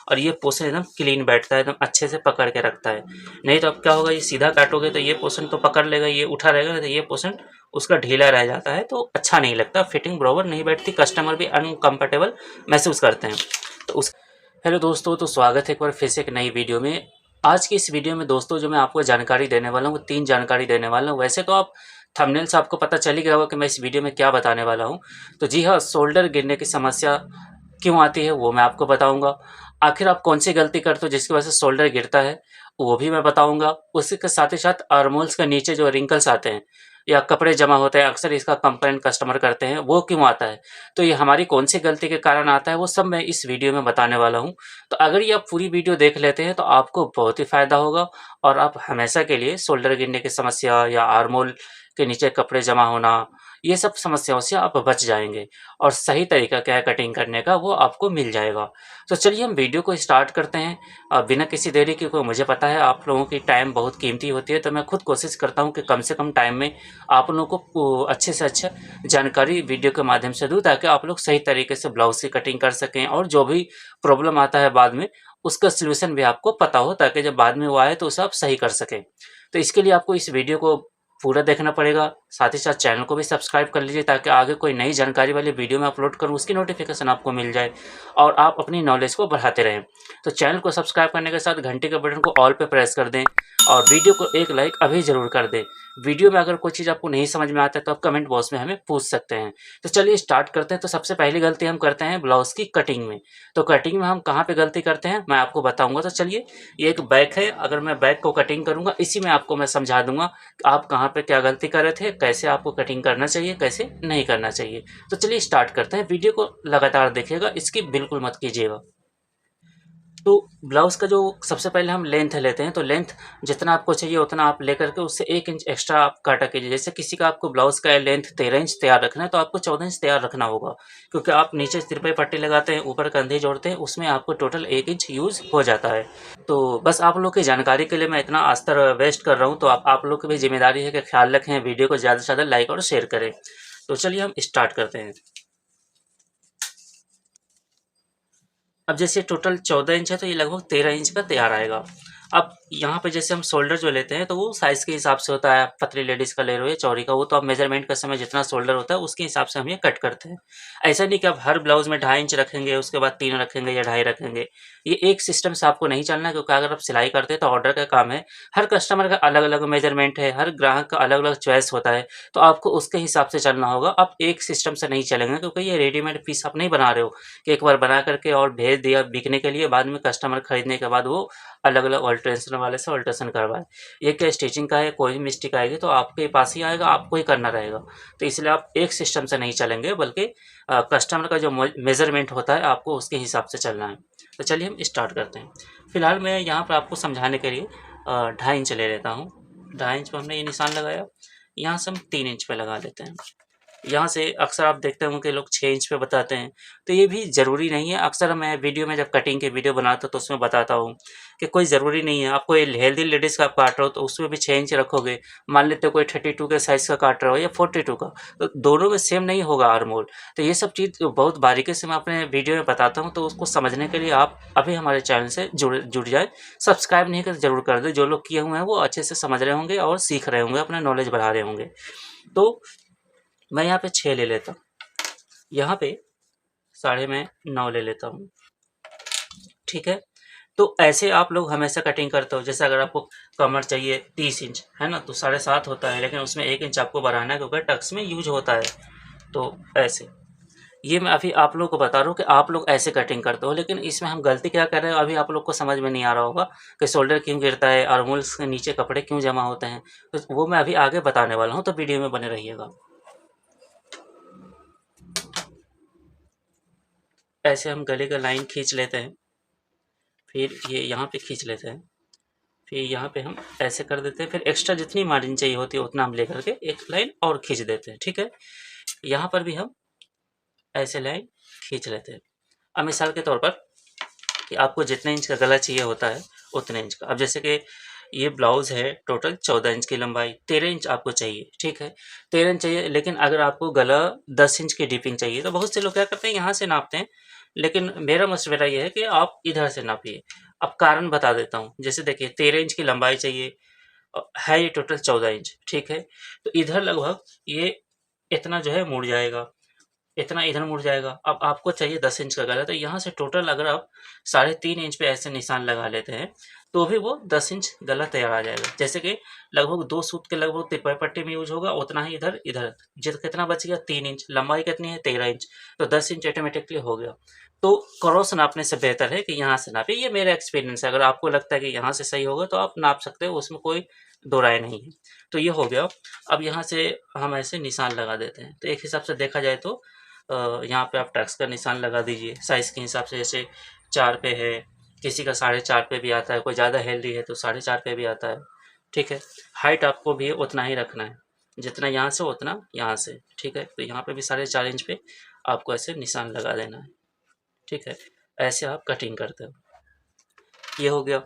और ये पोर्शन एकदम क्लीन बैठता है, एकदम अच्छे से पकड़ के रखता है। नहीं तो अब क्या होगा, ये सीधा काटोगे तो ये पोर्शन तो पकड़ लेगा, ये उठा रहेगा, नहीं तो ये पोर्शन उसका ढीला रह जाता है, तो अच्छा नहीं लगता, फिटिंग बराबर नहीं बैठती, कस्टमर भी अनकंफर्टेबल महसूस करते हैं। तो उस हेलो दोस्तों, तो स्वागत है एक बार फिर से एक नई वीडियो में। आज की इस वीडियो में दोस्तों जो मैं आपको जानकारी देने वाला हूँ, 3 जानकारी देने वाला हूँ। वैसे तो आप थंबनेल से आपको पता चल ही गया होगा कि मैं इस वीडियो में क्या बताने वाला हूँ। तो जी हाँ, शोल्डर गिरने की समस्या क्यों आती है वो मैं आपको बताऊँगा। आखिर आप कौन सी गलती करते हो जिसकी वजह से शोल्डर गिरता है, वो भी मैं बताऊँगा। उसी के साथ ही साथ आर्महोल्स के नीचे जो रिंकल्स आते हैं या कपड़े जमा होते हैं, अक्सर इसका कंप्लेंट कस्टमर करते हैं, वो क्यों आता है, तो ये हमारी कौन सी गलती के कारण आता है, वो सब मैं इस वीडियो में बताने वाला हूँ। तो अगर ये आप पूरी वीडियो देख लेते हैं तो आपको बहुत ही फ़ायदा होगा और आप हमेशा के लिए शोल्डर गिरने की समस्या या आर्महोल के नीचे कपड़े जमा होना, ये सब समस्याओं से आप बच जाएँगे और सही तरीका क्या है कटिंग करने का, वो आपको मिल जाएगा। तो चलिए हम वीडियो को स्टार्ट करते हैं बिना किसी देरी के, क्योंकि मुझे पता है आप लोगों की टाइम बहुत कीमती होती है, तो मैं खुद कोशिश करता हूँ कि कम से कम टाइम में आप लोगों को अच्छे से अच्छा जानकारी वीडियो के माध्यम से दूँ, ताकि आप लोग सही तरीके से ब्लाउज़ की कटिंग कर सकें और जो भी प्रॉब्लम आता है बाद में, उसका सॉल्यूशन भी आपको पता हो, ताकि जब बाद में वो आए तो उसे आप सही कर सकें। तो इसके लिए आपको इस वीडियो को पूरा देखना पड़ेगा, साथ ही साथ चैनल को भी सब्सक्राइब कर लीजिए, ताकि आगे कोई नई जानकारी वाली वीडियो मैं अपलोड करूँ उसकी नोटिफिकेशन आपको मिल जाए और आप अपनी नॉलेज को बढ़ाते रहें। तो चैनल को सब्सक्राइब करने के साथ घंटे के बटन को ऑल पे प्रेस कर दें और वीडियो को एक लाइक अभी ज़रूर कर दें। वीडियो में अगर कोई चीज़ आपको नहीं समझ में आता है तो आप कमेंट बॉक्स में हमें पूछ सकते हैं। तो चलिए स्टार्ट करते हैं। तो सबसे पहली गलती हम करते हैं ब्लाउज़ की कटिंग में। तो कटिंग में हम कहाँ पे गलती करते हैं मैं आपको बताऊँगा। तो चलिए, ये एक बैक है, अगर मैं बैक को कटिंग करूँगा इसी में आपको मैं समझा दूँगा आप कहाँ पे क्या गलती कर रहे थे, कैसे आपको कटिंग करना चाहिए, कैसे नहीं करना चाहिए। तो चलिए स्टार्ट करते हैं। वीडियो को लगातार देखिएगा, स्किप बिल्कुल मत कीजिएगा। तो ब्लाउज़ का जो सबसे पहले हम लेंथ लेते हैं, तो लेंथ जितना आपको चाहिए उतना आप लेकर के उससे 1 इंच एक्स्ट्रा आप काटा कीजिए। जैसे किसी का आपको ब्लाउज़ का लेंथ 13 इंच तैयार रखना है, तो आपको 14 इंच तैयार रखना होगा, क्योंकि आप नीचे तिरपाई पट्टी लगाते हैं, ऊपर कंधे जोड़ते हैं, उसमें आपको टोटल 1 इंच यूज़ हो जाता है। तो बस आप लोग की जानकारी के लिए मैं इतना अस्तर वेस्ट कर रहा हूँ, तो आप लोग की भी ज़िम्मेदारी है कि ख्याल रखें, वीडियो को ज़्यादा से ज़्यादा लाइक और शेयर करें। तो चलिए हम स्टार्ट करते हैं। अब जैसे टोटल 14 इंच है, तो ये लगभग 13 इंच का तैयार आएगा। अब यहाँ पे जैसे हम शोल्डर जो लेते हैं तो वो साइज़ के हिसाब से होता है, पतली लेडीज़ का ले रहे हो या चौड़ी का, वो तो आप मेजरमेंट के समय जितना शोल्डर होता है उसके हिसाब से हम ये कट करते हैं। ऐसा नहीं कि आप हर ब्लाउज़ में 2.5 इंच रखेंगे, उसके बाद 3 रखेंगे या 2.5 रखेंगे। ये एक सिस्टम से आपको नहीं चलना है, क्योंकि अगर आप सिलाई करते हैं तो ऑर्डर का काम है। हर कस्टमर का अलग-अलग मेजरमेंट है, हर ग्राहक का अलग-अलग चॉइस होता है, तो आपको उसके हिसाब से चलना होगा। आप एक सिस्टम से नहीं चलेंगे, क्योंकि ये रेडीमेड पीस आप नहीं बना रहे हो कि एक बार बना करके और भेज दिया बिकने के लिए, बाद में कस्टमर खरीदने के बाद वो अलग-अलग अल्ट्रेशन वाले से अल्ट्रेशन करवाए। ये क्या स्टिचिंग का है, कोई भी मिस्टेक आएगी तो आपके पास ही आएगा, आपको ही करना रहेगा। तो इसलिए आप एक सिस्टम से नहीं चलेंगे, बल्कि कस्टमर का जो मेज़रमेंट होता है आपको उसके हिसाब से चलना है। तो चलिए हम स्टार्ट करते हैं। फिलहाल मैं यहाँ पर आपको समझाने के लिए 2.5 इंच ले लेता हूँ। 2.5 इंच पे हमने ये निशान लगाया, यहाँ से हम 3 इंच पे लगा लेते हैं। यहाँ से अक्सर आप देखते होंगे कि लोग 6 इंच पे बताते हैं, तो ये भी ज़रूरी नहीं है। अक्सर मैं वीडियो में जब कटिंग की वीडियो बनाता हूँ तो उसमें बताता हूँ कि कोई ज़रूरी नहीं है। आप कोई हेल्दी लेडीज़ का आप काट रहे हो तो उसमें भी 6 इंच रखोगे। मान लेते हो कोई 32 के साइज़ का काट रहे हो या 42 का, तो दोनों में सेम नहीं होगा आर्म होल। तो ये सब चीज़ बहुत बारीकी से मैं अपने वीडियो में बताता हूँ, तो उसको समझने के लिए आप अभी हमारे चैनल से जुड़ जाएँ। सब्सक्राइब नहीं किया तो ज़रूर कर दें। जो लोग किए हुए हैं वो अच्छे से समझ रहे होंगे और सीख रहे होंगे, अपना नॉलेज बढ़ा रहे होंगे। तो मैं यहाँ पे 6 ले लेता हूँ, यहाँ पे साढ़े मैं 9 ले लेता हूँ, ठीक है। तो ऐसे आप लोग हमेशा कटिंग करते हो। जैसे अगर आपको कमर चाहिए 30 इंच है ना, तो 7.5 होता है, लेकिन उसमें 1 इंच आपको बढ़ाना है, क्योंकि टक्स में यूज होता है। तो ऐसे ये मैं अभी आप लोगों को बता रहा हूँ कि आप लोग ऐसे कटिंग करते हो, लेकिन इसमें हम गलती क्या कर रहे हैं अभी आप लोग को समझ में नहीं आ रहा होगा कि शोल्डर क्यों गिरता है, आर्महोल्स के नीचे कपड़े क्यों जमा होते हैं। तो वो मैं अभी आगे बताने वाला हूँ, तो वीडियो में बने रहिएगा। ऐसे हम गले का लाइन खींच लेते हैं, फिर ये यहाँ पे खींच लेते हैं, फिर यहाँ पे हम ऐसे कर देते हैं, फिर एक्स्ट्रा जितनी मार्जिन चाहिए होती है उतना हम लेकर के एक लाइन और खींच देते हैं, ठीक है। यहाँ पर भी हम ऐसे लाइन खींच लेते हैं। अब मिसाल के तौर पर कि आपको जितने इंच का गला चाहिए होता है उतने इंच का, अब जैसे कि ये ब्लाउज़ है टोटल 14 इंच की लंबाई, 13 इंच आपको चाहिए, ठीक है। 13 इंच चाहिए, लेकिन अगर आपको गला 10 इंच की डिपिंग चाहिए, तो बहुत से लोग क्या करते हैं यहाँ से नापते हैं, लेकिन मेरा मशवरा ये है कि आप इधर से नापिए। अब कारण बता देता हूँ, जैसे देखिए 13 इंच की लंबाई चाहिए, है ये टोटल 14 इंच, ठीक है। तो इधर लगभग ये इतना जो है मुड़ जाएगा, इतना इधर मुड़ जाएगा। अब आपको चाहिए 10 इंच का गला, तो यहाँ से टोटल अगर आप 3.5 इंच पे ऐसे निशान लगा लेते हैं तो भी वो 10 इंच गला तैयार आ जाएगा। जैसे कि लगभग 2 सूत के लगभग तिपाई पट्टी में यूज होगा, उतना ही इधर इधर जित कितना बच गया 3 इंच, लंबाई कितनी है 13 इंच, तो 10 इंच ऑटोमेटिकली हो गया। तो क्रॉस नापने से बेहतर है कि यहाँ से नापे, ये मेरा एक्सपीरियंस है। अगर आपको लगता है कि यहाँ से सही होगा तो आप नाप सकते हो, उसमें कोई दो राय नहीं है। तो ये हो गया। अब यहाँ से हम ऐसे निशान लगा देते हैं, तो एक हिसाब से देखा जाए तो यहाँ पे आप टक्स का निशान लगा दीजिए साइज़ के हिसाब से। जैसे 4 पे है, किसी का 4.5 पे भी आता है, कोई ज़्यादा हेल्दी है तो 4.5 पे भी आता है, ठीक है। हाइट आपको भी उतना ही रखना है, जितना यहाँ से उतना यहाँ से, ठीक है। तो यहाँ पे भी 4.5 इंच पे आपको ऐसे निशान लगा देना है, ठीक है। ऐसे आप कटिंग करते हो, ये हो गया।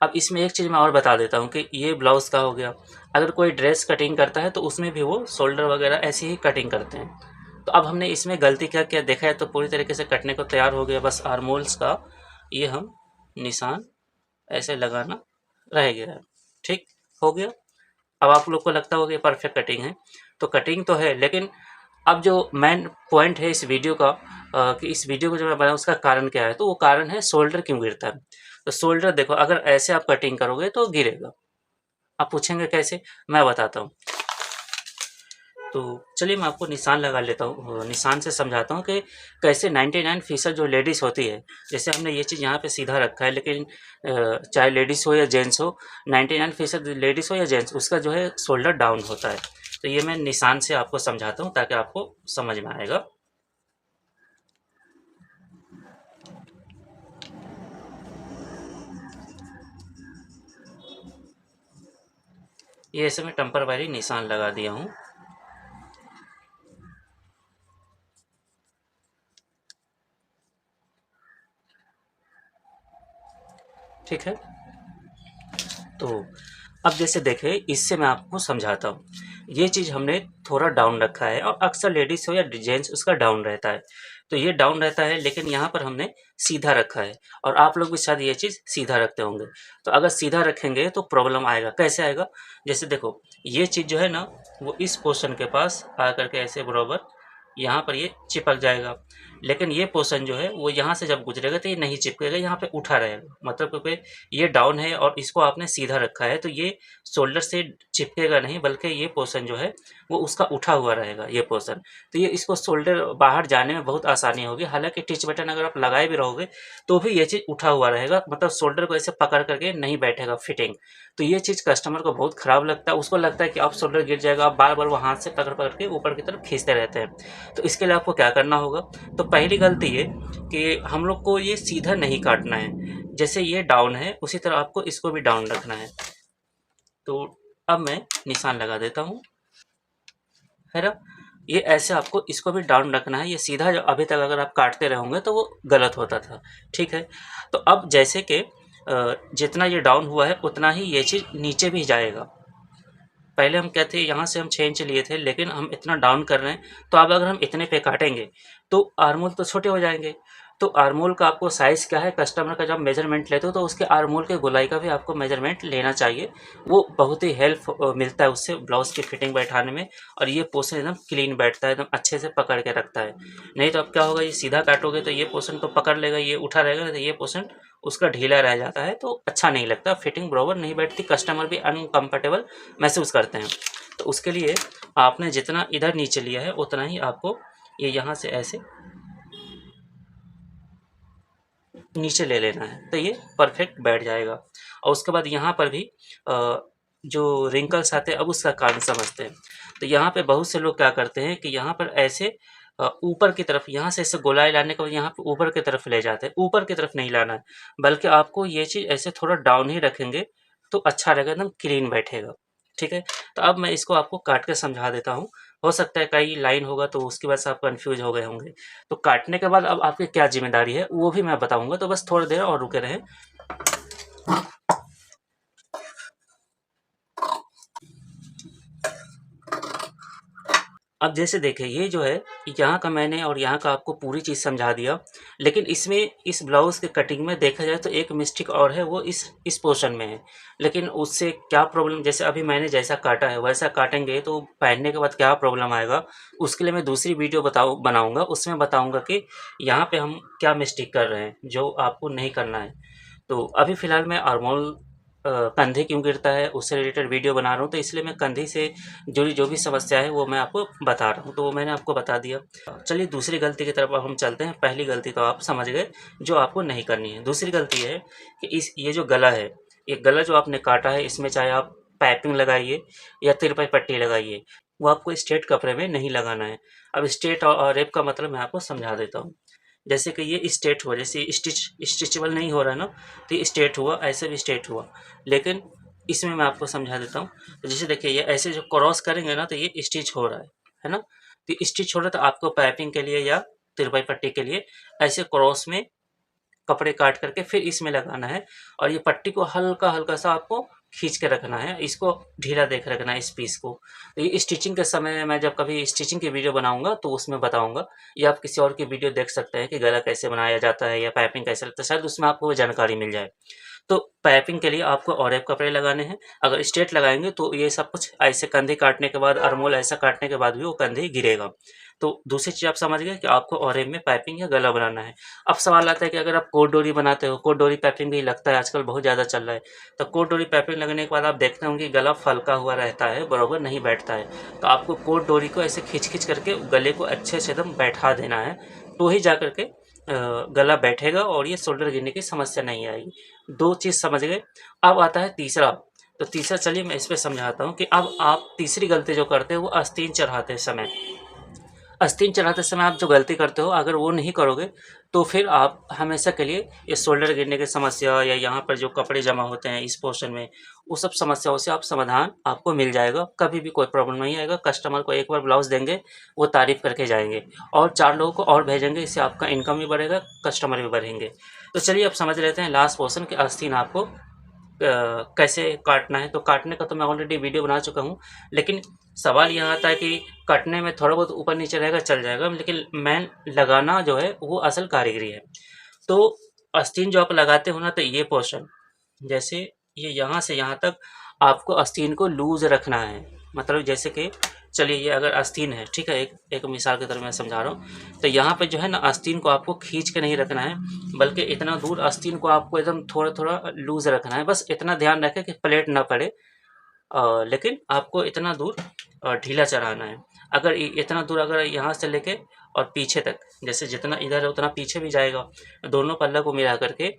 अब इसमें एक चीज़ मैं और बता देता हूँ कि ये ब्लाउज़ का हो गया। अगर कोई ड्रेस कटिंग करता है तो उसमें भी वो शोल्डर वगैरह ऐसे ही कटिंग करते हैं। तो अब हमने इसमें गलती क्या किया देखा है, तो पूरी तरीके से कटने को तैयार हो गया। बस आर्मोल्स का ये हम निशान ऐसे लगाना रह गया है, ठीक हो गया। अब आप लोग को लगता होगा कि परफेक्ट कटिंग है, तो कटिंग तो है, लेकिन अब जो मेन पॉइंट है इस वीडियो का, कि इस वीडियो को जो मैं बनाया उसका कारण क्या है, तो वो कारण है शोल्डर क्यों गिरता है। तो शोल्डर देखो, अगर ऐसे आप कटिंग करोगे तो गिरेगा। आप पूछेंगे कैसे, मैं बताता हूँ। तो चलिए मैं आपको निशान लगा लेता हूँ, निशान से समझाता हूँ कि कैसे 99% जो लेडीज़ होती है, जैसे हमने ये चीज़ यहाँ पे सीधा रखा है, लेकिन चाहे लेडीज़ हो या जेंट्स हो, 99% लेडीज़ हो या जेंट्स, उसका जो है शोल्डर डाउन होता है। तो ये मैं निशान से आपको समझाता हूँ ताकि आपको समझ में आएगा। ये ऐसे मैं टेम्पररी निशान लगा दिया हूँ, ठीक है। तो अब जैसे देखें, इससे मैं आपको समझाता हूँ। ये चीज़ हमने थोड़ा डाउन रखा है, और अक्सर लेडीज़ हो या जेंट्स उसका डाउन रहता है। तो ये डाउन रहता है, लेकिन यहाँ पर हमने सीधा रखा है, और आप लोग भी शायद ये चीज़ सीधा रखते होंगे। तो अगर सीधा रखेंगे तो प्रॉब्लम आएगा। कैसे आएगा, जैसे देखो ये चीज़ जो है ना, वो इस पोर्शन के पास आकर के ऐसे बराबर यहाँ पर ये चिपक जाएगा। लेकिन ये पोर्शन जो है वो यहाँ से जब गुजरेगा तो ये नहीं चिपकेगा, यहाँ पे उठा रहेगा। मतलब क्योंकि ये डाउन है और इसको आपने सीधा रखा है, तो ये शोल्डर से चिपकेगा नहीं, बल्कि ये पोर्शन जो है वो उसका उठा हुआ रहेगा, ये पोर्शन। तो ये इसको शोल्डर बाहर जाने में बहुत आसानी होगी। हालांकि टिच बटन अगर आप लगाए भी रहोगे तो भी ये चीज़ उठा हुआ रहेगा, मतलब शोल्डर को ऐसे पकड़ करके नहीं बैठेगा फिटिंग। तो ये चीज़ कस्टमर को बहुत ख़राब लगता है, उसको लगता है कि आप शोल्डर गिर जाएगा, आप बार बार वो हाथ से पकड़ पकड़ के ऊपर की तरफ खींचते रहते हैं। तो इसके लिए आपको क्या करना होगा, तो पहली गलती ये कि हम लोग को ये सीधा नहीं काटना है। जैसे ये डाउन है उसी तरह आपको इसको भी डाउन रखना है। तो अब मैं निशान लगा देता हूँ, है ना। ये ऐसे आपको इसको भी डाउन रखना है। ये सीधा जो अभी तक अगर आप काटते रहोगे तो वो गलत होता था, ठीक है। तो अब जैसे कि जितना ये डाउन हुआ है उतना ही ये चीज़ नीचे भी जाएगा। पहले हम क्या थे, यहाँ से हम 6 इंच लिए थे, लेकिन हम इतना डाउन कर रहे हैं, तो अब अगर हम इतने पे काटेंगे तो आर्मोल तो छोटे हो जाएंगे। तो आर्मोल का आपको साइज़ क्या है, कस्टमर का जब मेजरमेंट लेते हो तो उसके आर्मोल के गोलाई का भी आपको मेजरमेंट लेना चाहिए। वो बहुत ही हेल्प मिलता है उससे ब्लाउज़ की फिटिंग बैठाने में, और ये पोर्शन एकदम क्लीन बैठता है, एकदम अच्छे से पकड़ के रखता है। नहीं तो अब क्या होगा, ये सीधा काटोगे तो ये पोर्शन तो पकड़ लेगा, ये उठा रहेगा, नहीं तो ये पोर्शन उसका ढीला रह जाता है, तो अच्छा नहीं लगता, फिटिंग बराबर नहीं बैठती, कस्टमर भी अनकंफर्टेबल महसूस करते हैं। तो उसके लिए आपने जितना इधर नीचे लिया है उतना ही आपको ये यहाँ से ऐसे नीचे ले लेना है, तो ये परफेक्ट बैठ जाएगा। और उसके बाद यहाँ पर भी जो रिंकल्स आते हैं, अब उसका कारण समझते हैं। तो यहाँ पे बहुत से लोग क्या करते हैं कि यहाँ पर ऐसे ऊपर की तरफ, यहाँ से ऐसे गोलाई लाने के बाद यहाँ पे ऊपर की तरफ ले जाते हैं। ऊपर की तरफ नहीं लाना है, बल्कि आपको ये चीज़ ऐसे थोड़ा डाउन ही रखेंगे तो अच्छा रहेगा, एकदम क्लीन बैठेगा, ठीक है। तो अब मैं इसको आपको काट के समझा देता हूँ। हो सकता है कई लाइन होगा तो उसकी वजह से आप कन्फ्यूज हो गए होंगे। तो काटने के बाद अब आपकी क्या जिम्मेदारी है वो भी मैं बताऊंगा, तो बस थोड़ी देर और रुके रहें। अब जैसे देखिए ये जो है, यहाँ का मैंने और यहाँ का आपको पूरी चीज़ समझा दिया, लेकिन इसमें इस ब्लाउज़ के कटिंग में देखा जाए तो एक मिस्टेक और है, वो इस पोर्शन में है। लेकिन उससे क्या प्रॉब्लम, जैसे अभी मैंने जैसा काटा है वैसा काटेंगे तो पहनने के बाद क्या प्रॉब्लम आएगा, उसके लिए मैं दूसरी वीडियो बनाऊँगा, उसमें बताऊँगा कि यहाँ पे हम क्या मिस्टेक कर रहे हैं, जो आपको नहीं करना है। तो अभी फ़िलहाल मैं आर्मोल कंधे क्यों गिरता है उससे रिलेटेड वीडियो बना रहा हूँ, तो इसलिए मैं कंधे से जुड़ी जो भी समस्या है वो मैं आपको बता रहा हूँ, तो वो मैंने आपको बता दिया। चलिए दूसरी गलती की तरफ अब हम चलते हैं। पहली गलती तो आप समझ गए जो आपको नहीं करनी है। दूसरी गलती है कि ये जो गला है, ये गला जो आपने काटा है, इसमें चाहे आप पाइपिंग लगाइए या तिरपाई पट्टी लगाइए, वो आपको स्ट्रेट कपड़े में नहीं लगाना है। अब स्ट्रेट और रेप का मतलब मैं आपको समझा देता हूँ। जैसे कि ये स्ट्रेट हुआ, जैसे स्टिचेबल नहीं हो रहा है ना, तो ये स्ट्रेट हुआ, ऐसे भी स्ट्रेट हुआ। लेकिन इसमें मैं आपको समझा देता हूँ। तो जैसे देखिए ये ऐसे जो क्रॉस करेंगे ना, तो ये स्टिच हो रहा है ना। तो स्टिच हो रहा है, तो आपको पाइपिंग के लिए या तिरपाई पट्टी के लिए ऐसे क्रॉस में कपड़े काट करके फिर इसमें लगाना है, और ये पट्टी को हल्का हल्का सा आपको खींच के रखना है, इसको ढीला देख रखना है इस पीस को। तो ये स्टिचिंग के समय मैं जब कभी स्टिचिंग की वीडियो बनाऊंगा तो उसमें बताऊंगा, या आप किसी और की वीडियो देख सकते हैं कि गला कैसे बनाया जाता है या पाइपिंग कैसे लगता है, शायद उसमें आपको वो जानकारी मिल जाए। तो पाइपिंग के लिए आपको और एक कपड़े लगाने हैं। अगर स्ट्रेट लगाएंगे तो ये सब कुछ ऐसे कंधे काटने के बाद, अरमोल ऐसा काटने के बाद भी वो कंधे गिरेगा। तो दूसरी चीज़ आप समझ गए कि आपको ऑरेम में पाइपिंग या गला बनाना है। अब सवाल आता है कि अगर आप कोट डोरी बनाते हो, कोट डोरी पाइपिंग भी लगता है आजकल बहुत ज़्यादा चल रहा है, तो कोट डोरी पाइपिंग लगने के बाद आप देखते होंगे कि गला फलका हुआ रहता है, बराबर नहीं बैठता है। तो आपको कोट डोरी को ऐसे खींच खींच करके गले को अच्छे से एकदम बैठा देना है, तो ही जा करके गला बैठेगा और ये शोल्डर गिरने की समस्या नहीं आएगी। दो चीज़ समझ गए। अब आता है तीसरा। तो तीसरा चलिए मैं इस पे समझाता हूँ कि अब आप तीसरी गलती जो करते हो वो आस्तीन चढ़ाते समय, आस्तीन चढ़ाते समय आप जो गलती करते हो, अगर वो नहीं करोगे तो फिर आप हमेशा के लिए ये शोल्डर गिरने की समस्या या यहाँ पर जो कपड़े जमा होते हैं इस पोर्शन में, वो सब समस्याओं से आप समाधान आपको मिल जाएगा, कभी भी कोई प्रॉब्लम नहीं आएगा। कस्टमर को एक बार ब्लाउज़ देंगे, वो तारीफ़ करके जाएंगे, और 4 लोगों को और भेजेंगे, इससे आपका इनकम भी बढ़ेगा, कस्टमर भी बढ़ेंगे। तो चलिए अब समझ लेते हैं लास्ट पोर्शन कि आस्तीन आपको कैसे काटना है। तो काटने का तो मैं ऑलरेडी वीडियो बना चुका हूँ, लेकिन सवाल यहाँ आता है कि काटने में थोड़ा बहुत ऊपर नीचे रहेगा चल जाएगा, लेकिन मेन लगाना जो है वो असल कारीगरी है। तो आस्तीन जो आप लगाते हो ना, तो ये पोर्शन, जैसे ये यहाँ से यहाँ तक आपको आस्तीन को लूज रखना है। मतलब जैसे कि चलिए ये अगर आस्तीन है, ठीक है, एक मिसाल की तरह मैं समझा रहा हूँ। तो यहाँ पे जो है ना, आस्तीन को आपको खींच के नहीं रखना है, बल्कि इतना दूर आस्तीन को आपको एकदम थोड़ा थोड़ा लूज रखना है। बस इतना ध्यान रखें कि प्लेट ना पड़े, लेकिन आपको इतना दूर ढीला चढ़ाना है। अगर इतना दूर, अगर यहाँ से लेके और पीछे तक, जैसे जितना इधर है उतना पीछे भी जाएगा, दोनों पल्ला को मिला करके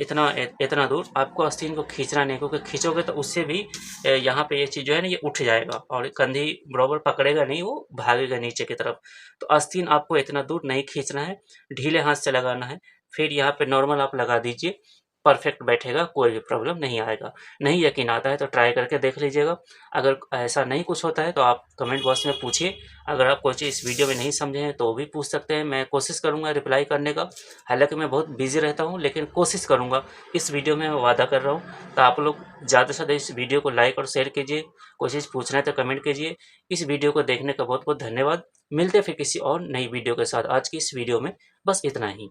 इतना दूर आपको आस्तीन को खींचना नहीं, क्योंकि खींचोगे तो उससे भी यहाँ पे ये चीज़ जो है ना, ये उठ जाएगा और कंधी बराबर पकड़ेगा नहीं, वो भागेगा नीचे की तरफ। तो आस्तीन आपको इतना दूर नहीं खींचना है, ढीले हाथ से लगाना है। फिर यहाँ पे नॉर्मल आप लगा दीजिए, परफेक्ट बैठेगा, कोई भी प्रॉब्लम नहीं आएगा। नहीं यकीन आता है तो ट्राई करके देख लीजिएगा। अगर ऐसा नहीं कुछ होता है तो आप कमेंट बॉक्स में पूछिए। अगर आप कोई चीज़ इस वीडियो में नहीं समझे हैं तो भी पूछ सकते हैं, मैं कोशिश करूँगा रिप्लाई करने का। हालांकि मैं बहुत बिजी रहता हूँ, लेकिन कोशिश करूँगा। इस वीडियो में मैं वादा कर रहा हूँ। तो आप लोग ज़्यादा से ज़्यादा इस वीडियो को लाइक और शेयर कीजिए। कोई चीज़ पूछना है तो कमेंट कीजिए। इस वीडियो को देखने का बहुत बहुत धन्यवाद। मिलते हैं फिर किसी और नई वीडियो के साथ। आज की इस वीडियो में बस इतना ही।